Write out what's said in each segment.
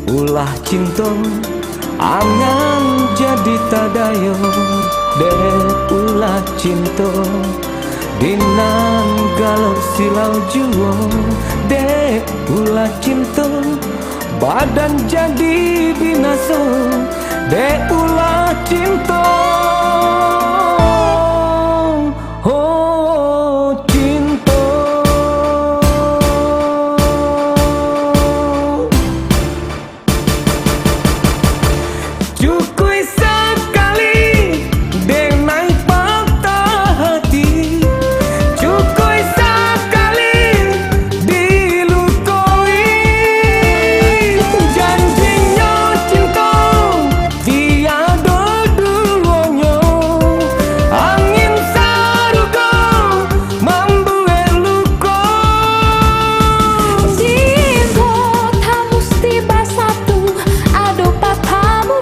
Ulah cinta angan jadi tadayo dek ulah cinta dinan galau silau juo dek ulah cinta badan jadi binaso dek ulah cinta. Cukui sekali denai patah hati, cukui sekali dilukoi. Janjinya cinta tiada duanya, angin saruga membuat luka. Cinta tak mesti bersatu, ado papamu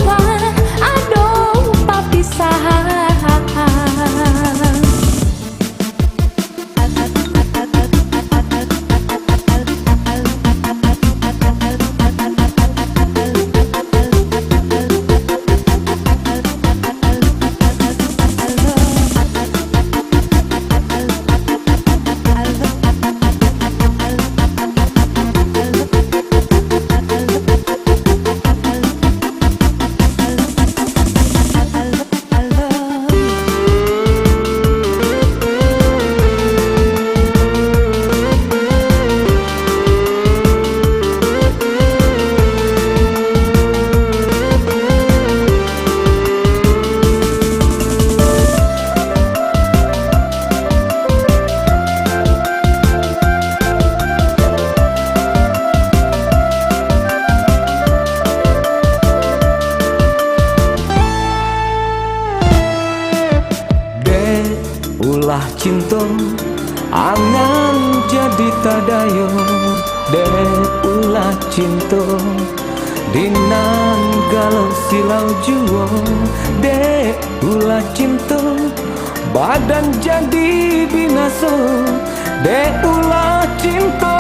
ulah cinta angan jadi tadayo dek ulah cinta dinan galau silau juo dek ulah cinta badan jadi binaso dek ulah cinta.